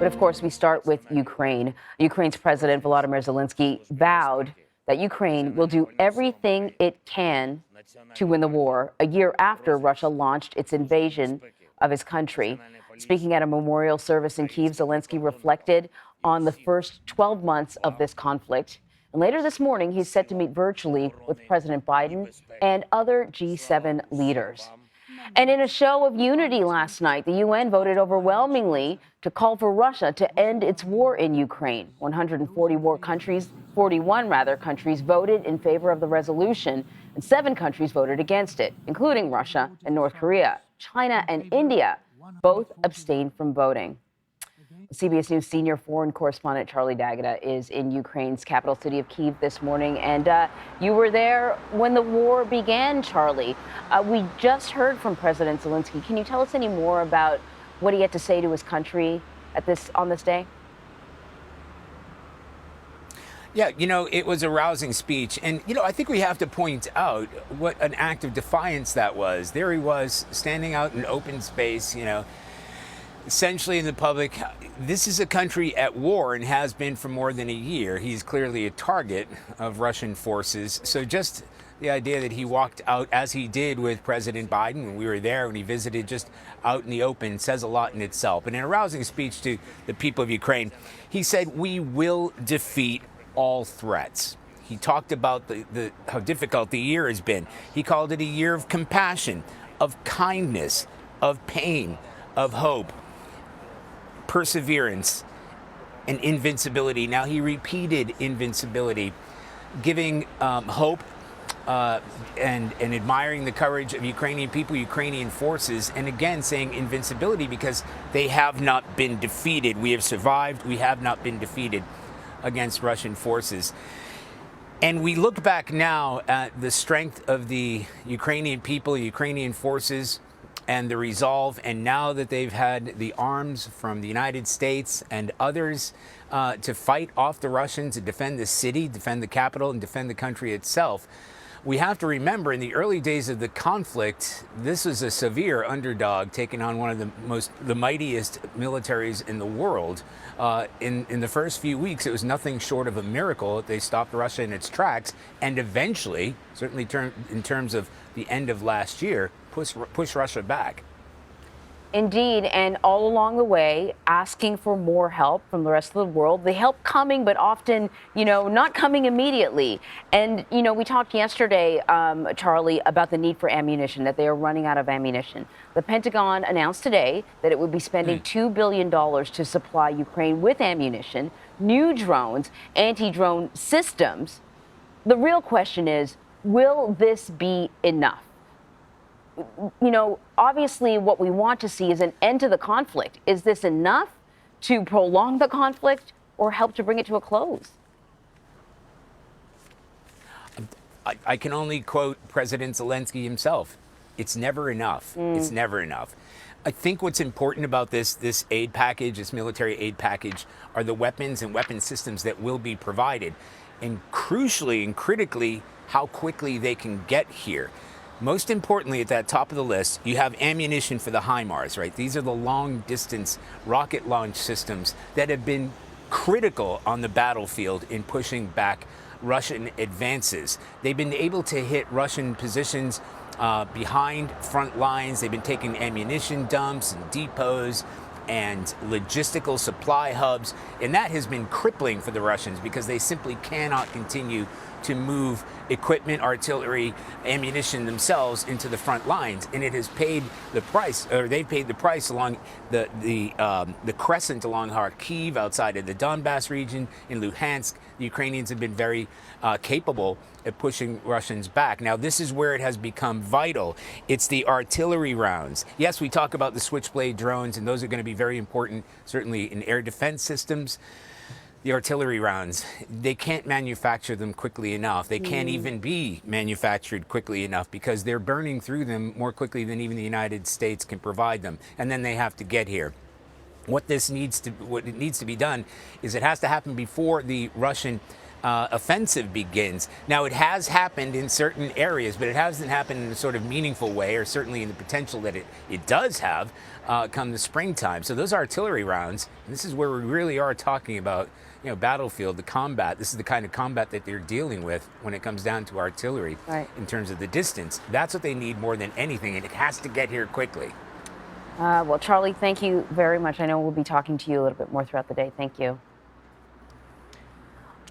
of course, we start with Ukraine. Ukraine's President Volodymyr Zelenskyy vowed that Ukraine will do everything it can to win the war, a year after Russia launched its invasion of his country. Speaking at a memorial service in Kyiv, Zelenskyy reflected on the first 12 months of this conflict. And later this morning, he's set to meet virtually with President Biden and other G7 leaders. And in a show of unity last night, the UN voted overwhelmingly to call for Russia to end its war in Ukraine. 41 countries voted in favor of the resolution, and 7 countries voted against it, including Russia and North Korea. China and India both abstained from voting. CBS News senior foreign correspondent Charlie D'Agata is in Ukraine's capital city of Kyiv this morning. And you were there when the war began, Charlie. We just heard from President Zelenskyy. Can you tell us any more about what he had to say to his country on this day? Yeah, it was a rousing speech. And, I think we have to point out what an act of defiance that was. There he was standing out in open space, essentially in the public. This is a country at war and has been for more than a year. He's clearly a target of Russian forces. So just the idea that he walked out as he did with President Biden when we were there, when he visited just out in the open, says a lot in itself. And in a rousing speech to the people of Ukraine, he said, "We will defeat all threats." He talked about how difficult the year has been. He called it a year of compassion, of kindness, of pain, of hope, perseverance, and invincibility. Now, he repeated invincibility, giving hope and admiring the courage of Ukrainian people, Ukrainian forces, and again saying invincibility because they have not been defeated. We have survived. We have not been defeated against Russian forces. And we look back now at the strength of the Ukrainian people, Ukrainian forces, and the resolve, and now that they've had the arms from the United States and others to fight off the Russians, to defend the city, defend the capital, and defend the country itself, we have to remember in the early days of the conflict, this was a severe underdog taking on one of the mightiest militaries in the world. In the first few weeks, it was nothing short of a miracle. They stopped Russia in its tracks and eventually, certainly in terms of the end of last year, push Russia back. Indeed, and all along the way, asking for more help from the rest of the world. The help coming, but often, not coming immediately. And, we talked yesterday, Charlie, about the need for ammunition, that they are running out of ammunition. The Pentagon announced today that it would be spending $2 billion to supply Ukraine with ammunition, new drones, anti-drone systems. The real question is, will this be enough? Obviously what we want to see is an end to the conflict. Is this enough to prolong the conflict or help to bring it to a close? I can only quote President Zelenskyy himself. It's never enough. It's never enough. I think what's important about this aid package, this military aid package, are the weapons and weapon systems that will be provided. And crucially and critically, how quickly they can get here. Most importantly, at that top of the list, you have ammunition for the HIMARS, right? These are the long-distance rocket launch systems that have been critical on the battlefield in pushing back Russian advances. They've been able to hit Russian positions behind front lines. They've been taking ammunition dumps and depots and logistical supply hubs, and that has been crippling for the Russians because they simply cannot continue to move equipment, artillery, ammunition themselves into the front lines, and it has paid the price, or they've paid the price along the crescent along Kyiv, outside of the Donbass region, in Luhansk. The Ukrainians have been very capable at pushing Russians back. Now, this is where it has become vital. It's the artillery rounds. Yes, we talk about the Switchblade drones, and those are going to be very important, certainly in air defense systems. The artillery rounds, they can't manufacture them quickly enough. They can't even be manufactured quickly enough because they're burning through them more quickly than even the United States can provide them. And then they have to get here. What needs to be done is it has to happen before the Russian offensive begins. Now, it has happened in certain areas, but it hasn't happened in a sort of meaningful way, or certainly in the potential that it does have come the springtime. So those artillery rounds, and this is where we really are talking about, battlefield, the combat. This is the kind of combat that they're dealing with when it comes down to artillery, Right. in terms of the distance. That's what they need more than anything, and it has to get here quickly. Well, Charlie, thank you very much. I know we'll be talking to you a little bit more throughout the day. Thank you.